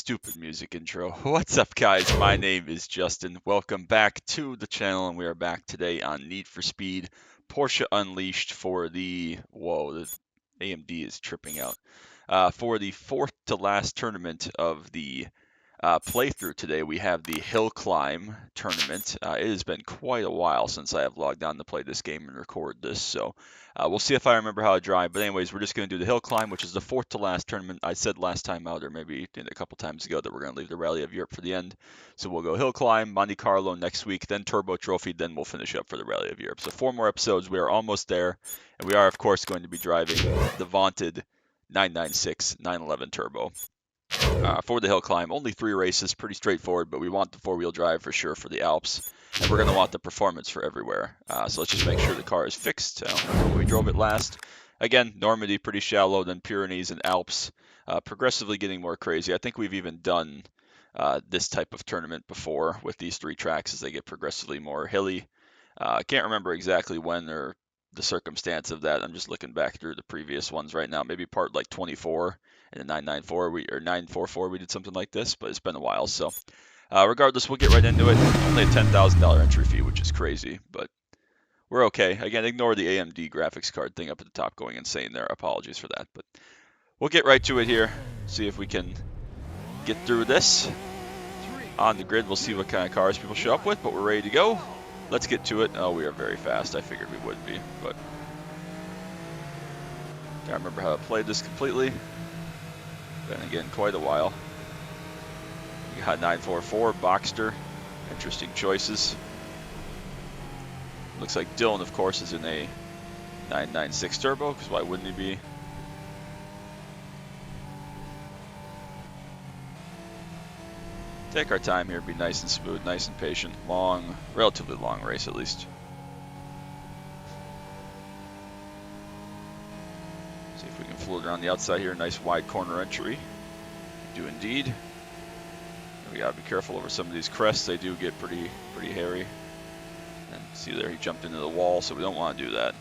stupid music intro. What's up, guys? My name is Justin. Welcome back to the channel, and we are back today on Need for Speed Porsche Unleashed for the... Whoa, the AMD is tripping out. For the fourth to last tournament of the playthrough today, we have the Hillclimb tournament. It has been quite a while since I have logged on to play this game and record this, so we'll see if I remember how to drive. But anyways, we're just going to do the Hillclimb, which is the fourth to last tournament. I said last time out, or maybe a couple times ago, that we're going to leave the Rally of Europe for the end. So we'll go Hillclimb, Monte Carlo next week, then Turbo Trophy, then we'll finish up for the Rally of Europe. So 4 more episodes. We are almost there, and we are, of course, going to be driving the vaunted 996 911 Turbo. For the Hillclimb, only 3 races, pretty straightforward, but we want the 4-wheel drive for sure for the Alps, and we're going to want the performance for everywhere. So let's just make sure the car is fixed. I don't remember when we drove it last. Again, Normandy, pretty shallow, then Pyrenees and Alps, progressively getting more crazy. I think we've even done this type of tournament before with these 3 tracks as they get progressively more hilly. I can't remember exactly when or the circumstance of that. I'm just looking back through the previous ones right now. Maybe part like 24 and the 994 or 944 we did something like this, but it's been a while. So regardless, we'll get right into it. Only a $10,000 entry fee, which is crazy, but we're okay. Again, ignore the AMD graphics card thing up at the top going insane there. Apologies for that, but we'll get right to it here. See if we can get through this. On the grid, we'll see what kind of cars people show up with, but we're ready to go. Let's get to it. Oh, we are very fast. I figured we would be, but I remember how to play this completely. Then again, quite a while. You got 944, Boxster. Interesting choices. Looks like Dylan, of course, is in a 996 Turbo, because why wouldn't he be? Take our time here, be nice and smooth, nice and patient. Long, relatively long race at least. See if we can float around the outside here. Nice wide corner entry. We do indeed. We gotta be careful over some of these crests. They do get pretty hairy. And see there, he jumped into the wall, so we don't want to do that.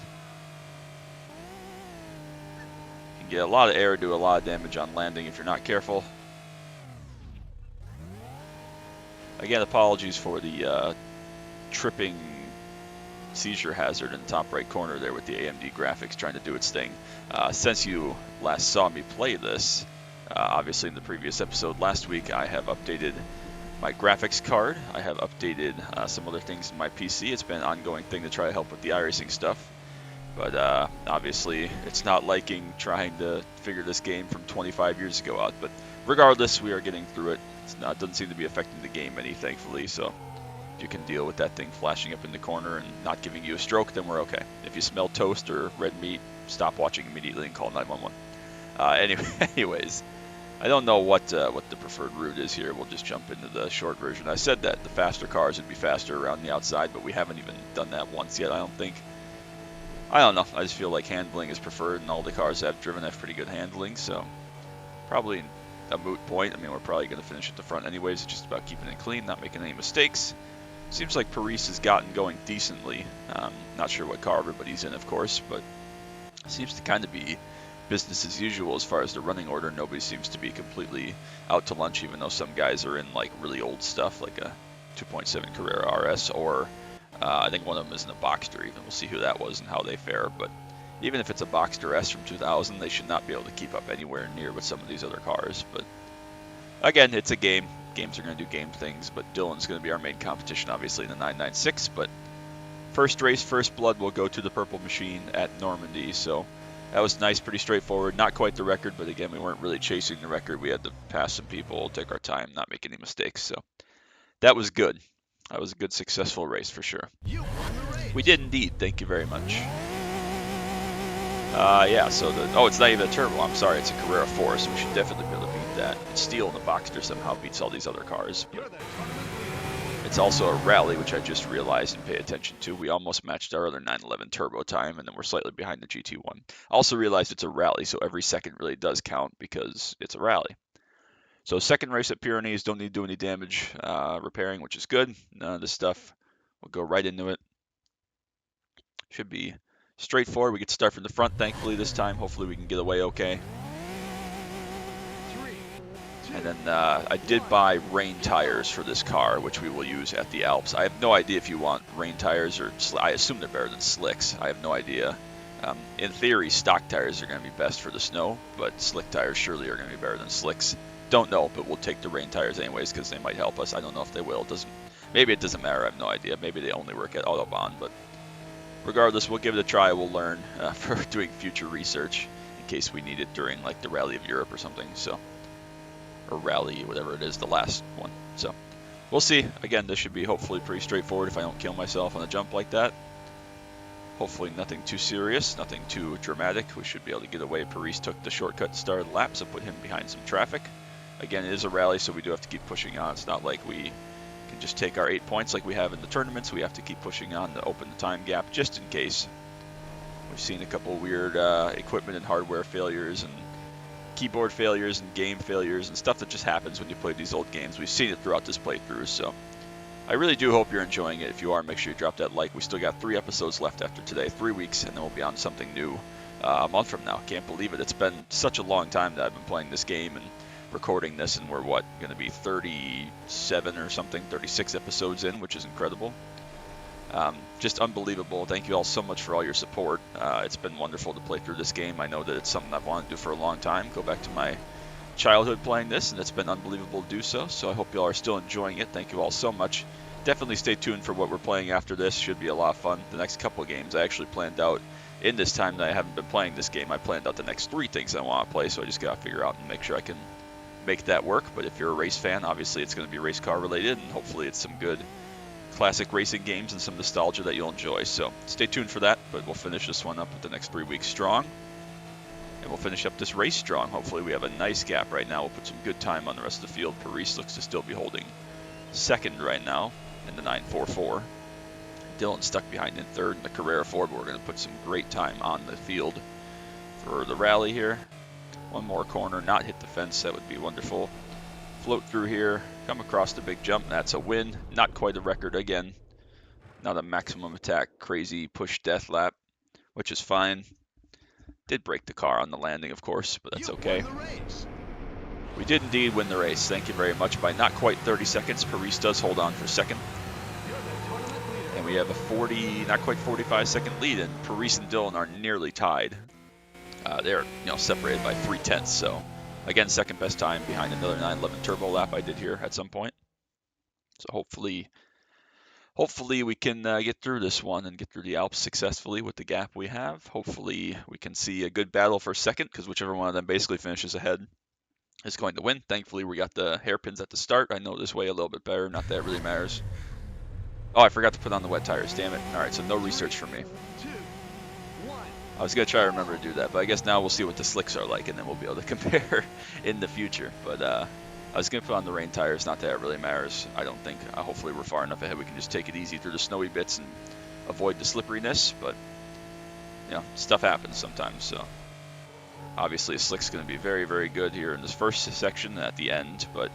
You can get a lot of air, do a lot of damage on landing if you're not careful. Again, apologies for the tripping seizure hazard in the top right corner there with the AMD graphics trying to do its thing. Since you last saw me play this, obviously in the previous episode last week, I have updated my graphics card. I have updated some other things in my PC. It's been an ongoing thing to try to help with the iRacing stuff. But obviously, it's not liking trying to figure this game from 25 years ago out. But regardless, we are getting through it. It doesn't seem to be affecting the game any, thankfully. So if you can deal with that thing flashing up in the corner and not giving you a stroke, then we're okay. If you smell toast or red meat, stop watching immediately and call 911. Anyways, I don't know what the preferred route is here. We'll just jump into the short version. I said that the faster cars would be faster around the outside, but we haven't even done that once yet, I don't think. I don't know. I just feel like handling is preferred, and all the cars I've driven have pretty good handling, so probably a moot point. I mean, we're probably going to finish at the front anyways. It's just about keeping it clean, not making any mistakes. Seems like Paris has gotten going decently. Not sure what car everybody's in, of course, but seems to kind of be business as usual as far as the running order. Nobody seems to be completely out to lunch, even though some guys are in like really old stuff, like a 2.7 Carrera RS, or I think one of them is in a Boxster even. We'll see who that was and how they fare, but even if it's a Boxster S from 2000, they should not be able to keep up anywhere near with some of these other cars. But again, it's a game. Games are going to do game things, but Dylan's going to be our main competition, obviously, in the 996. But first race, first blood will go to the Purple Machine at Normandy. So that was nice, pretty straightforward. Not quite the record, but again, we weren't really chasing the record. We had to pass some people, take our time, not make any mistakes. So that was good. That was a good, successful race for sure. We did indeed. Thank you very much. Yeah, so it's not even a turbo. I'm sorry, it's a Carrera 4, so we should definitely be able to beat that. Steel in the Boxster somehow beats all these other cars. But it's also a rally, which I just realized and pay attention to. We almost matched our other 911 turbo time, and then we're slightly behind the GT1. Also realized it's a rally, so every second really does count because it's a rally. So second race at Pyrenees, don't need to do any damage repairing, which is good. None of this stuff. We'll go right into it. Should be straightforward. We get to start from the front, thankfully, this time. Hopefully we can get away okay. And then I did buy rain tires for this car, which we will use at the Alps. I have no idea if you want rain tires or I assume they're better than slicks. I have no idea. In theory, stock tires are going to be best for the snow, but slick tires surely are going to be better than slicks. Don't know, but we'll take the rain tires anyways because they might help us. I don't know if they will. Maybe it doesn't matter. I have no idea. Maybe they only work at Autobahn, but regardless, we'll give it a try. We'll learn for doing future research in case we need it during like the Rally of Europe or something. So. Or rally, whatever it is, the last one. So we'll see. Again, this should be hopefully pretty straightforward if I don't kill myself on a jump like that. Hopefully nothing too serious, nothing too dramatic. We should be able to get away. Paris took the shortcut to start the lap, so put him behind some traffic. Again, it is a rally, so we do have to keep pushing on. It's not like we can just take our 8 points like we have in the tournaments. We have to keep pushing on to open the time gap just in case. We've seen a couple weird equipment and hardware failures and keyboard failures and game failures and stuff that just happens when you play these old games. We've seen it throughout this playthrough, so I really do hope you're enjoying it. If you are, make sure you drop that like. We still got 3 episodes left after today, 3 weeks, and then we'll be on something new a month from now. Can't believe it. It's been such a long time that I've been playing this game and recording this, and we're, going to be 37 or something, 36 episodes in, which is incredible. Just unbelievable. Thank you all so much for all your support. It's been wonderful to play through this game. I know that it's something I've wanted to do for a long time. Go back to my childhood playing this, and it's been unbelievable to do so. So I hope you all are still enjoying it. Thank you all so much. Definitely stay tuned for what we're playing after this. Should be a lot of fun. The next couple of games I actually planned out in this time that I haven't been playing this game. I planned out the next 3 things I want to play, so I just got to figure out and make sure I can make that work. But if you're a race fan, obviously it's going to be race car related, and hopefully it's some good classic racing games and some nostalgia that you'll enjoy. So stay tuned for that, but we'll finish this one up with the next 3 weeks strong. And we'll finish up this race strong. Hopefully we have a nice gap right now. We'll put some good time on the rest of the field. Paris looks to still be holding second right now in the 944. Dylan stuck behind in third in the Carrera 4, but we're going to put some great time on the field for the rally here. One more corner, not hit the fence. That would be wonderful. Float through here, come across the big jump. That's a win. Not quite a record again. Not a maximum attack, crazy push death lap, which is fine. Did break the car on the landing, of course, but that's okay. We did indeed win the race. Thank you very much. By not quite 30 seconds, Paris does hold on for second. And we have a not quite 45 second lead, and Paris and Dylan are nearly tied. They're separated by 3/10, so again, second best time behind another 911 turbo lap I did here at some point. So hopefully we can get through this one and get through the Alps successfully with the gap we have. Hopefully we can see a good battle for second, because whichever one of them basically finishes ahead is going to win. Thankfully we got the hairpins at the start. I know this way a little bit better. Not that it really matters. Oh, I forgot to put on the wet tires. Damn it. All right, so no research for me. I was going to try to remember to do that, but I guess now we'll see what the slicks are like, and then we'll be able to compare in the future. But I was going to put on the rain tires. Not that it really matters, I don't think. Hopefully we're far enough ahead we can just take it easy through the snowy bits and avoid the slipperiness. But, stuff happens sometimes. So obviously a slick's going to be very, very good here in this first section at the end. But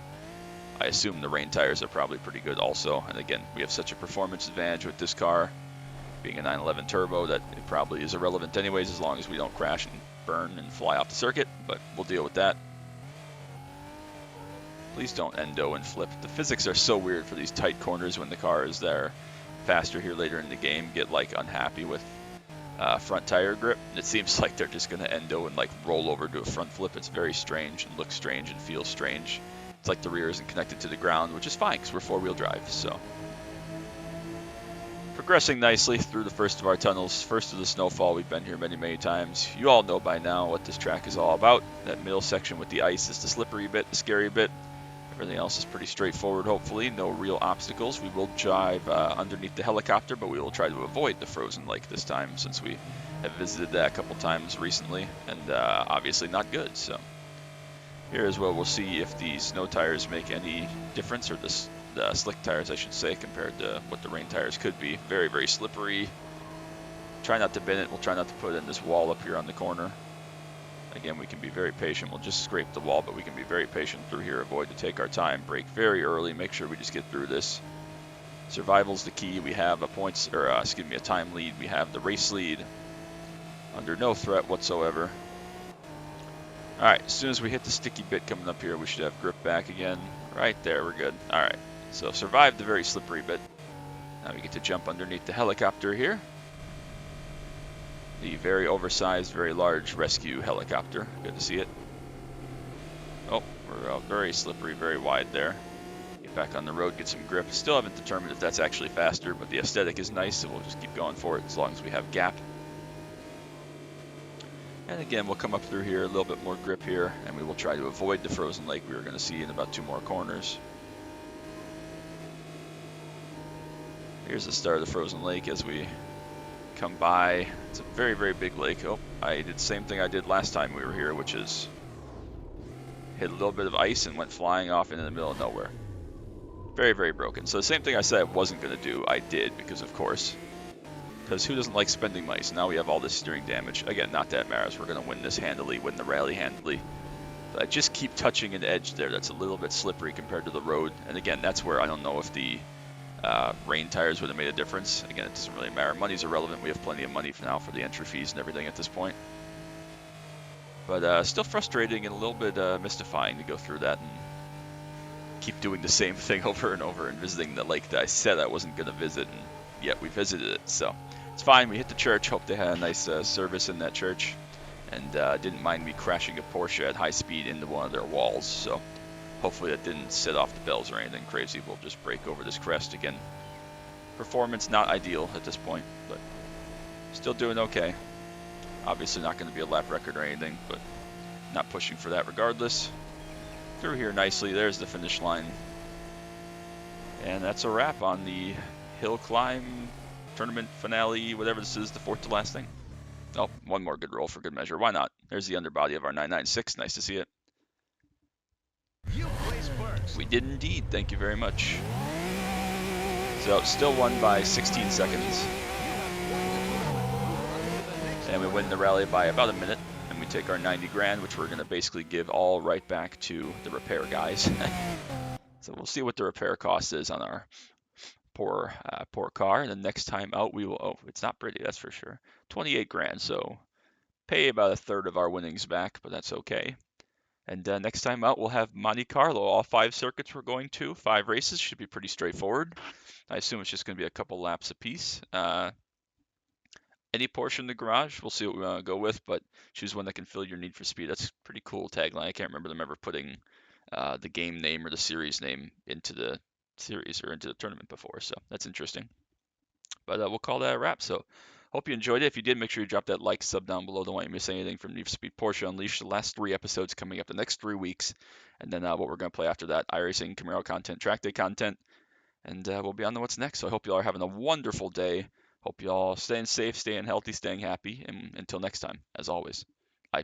I assume the rain tires are probably pretty good also. And again, we have such a performance advantage with this car, being a 911 turbo, that it probably is irrelevant anyways, as long as we don't crash and burn and fly off the circuit, but we'll deal with that. Please don't endo and flip. The physics are so weird for these tight corners when the car is there. Faster here later in the game, get unhappy with front tire grip. It seems like they're just going to endo and roll over to a front flip. It's very strange and looks strange and feels strange. It's like the rear isn't connected to the ground, which is fine because we're 4-wheel drive, so. Progressing nicely through the first of our tunnels, first of the snowfall. We've been here many, many times. You all know by now what this track is all about. That middle section with the ice is the slippery bit, the scary bit. Everything else is pretty straightforward, hopefully. No real obstacles. We will drive underneath the helicopter, but we will try to avoid the frozen lake this time, since we have visited that a couple times recently, and obviously not good. So here is where we'll see if the snow tires make any difference, or the slick tires, I should say, compared to what the rain tires could be. Very, very slippery. Try not to bend it. We'll try not to put in this wall up here on the corner. Again, we can be very patient. We'll just scrape the wall, but we can be very patient through here. Avoid to take our time. Brake very early. Make sure we just get through this. Survival's the key. We have a time lead. We have the race lead under no threat whatsoever. All right, as soon as we hit the sticky bit coming up here, we should have grip back again. Right there, we're good. All right, so survived the very slippery bit. Now we get to jump underneath the helicopter here. The very oversized, very large rescue helicopter. Good to see it. Oh, we're very slippery, very wide there. Get back on the road, get some grip. Still haven't determined if that's actually faster, but the aesthetic is nice, so we'll just keep going for it as long as we have gap. And again, we'll come up through here, a little bit more grip here, and we will try to avoid the frozen lake we were going to see in about 2 more corners. Here's the start of the frozen lake as we come by. It's a very, very big lake. Oh, I did the same thing I did last time we were here, which is hit a little bit of ice and went flying off into the middle of nowhere. Very, very broken. So the same thing I said I wasn't going to do, I did, because of course. Because who doesn't like spending money? So now we have all this steering damage. Again, not that matters. We're going to win this handily, win the rally handily. But I just keep touching an edge there that's a little bit slippery compared to the road. And again, that's where I don't know if the rain tires would have made a difference. Again, it doesn't really matter. Money's irrelevant. We have plenty of money for now for the entry fees and everything at this point. But still frustrating and a little bit mystifying to go through that and keep doing the same thing over and over and visiting the lake that I said I wasn't going to visit, and yet we visited it. So it's fine. We hit the church. Hope they had a nice service in that church, and didn't mind me crashing a Porsche at high speed into one of their walls. So hopefully that didn't set off the bells or anything crazy. We'll just break over this crest again. Performance not ideal at this point, but still doing okay. Obviously not going to be a lap record or anything, but not pushing for that regardless. Through here nicely. There's the finish line. And that's a wrap on the Hillclimb tournament finale, whatever this is, the 4th to last thing. Oh, one more good roll for good measure. Why not? There's the underbody of our 996. Nice to see it. You place first. We did indeed. Thank you very much. So still won by 16 seconds. And we win the rally by about a minute. And we take our 90 grand, which we're going to basically give all right back to the repair guys. So we'll see what the repair cost is on our poor car. And the next time out, we will, oh, it's not pretty, that's for sure. 28 grand. So pay about a third of our winnings back, but that's okay. And next time out, we'll have Monte Carlo. All 5 circuits we're going to, 5 races. Should be pretty straightforward. I assume it's just going to be a couple laps apiece. Any Porsche in the garage, we'll see what we want to go with, but choose one that can fill your need for speed. That's a pretty cool tagline. I can't remember them ever putting the game name or the series name into the series or into the tournament before, so that's interesting. But we'll call that a wrap. So hope you enjoyed it. If you did, make sure you drop that like, sub down below. Don't want you to miss anything from Need for Speed Porsche Unleashed. The last 3 episodes coming up the next 3 weeks, and then what we're going to play after that: iRacing, Camaro content, track day content, and we'll be on to what's next. So I hope you all are having a wonderful day. Hope you all staying safe, staying healthy, staying happy, and until next time, as always, bye.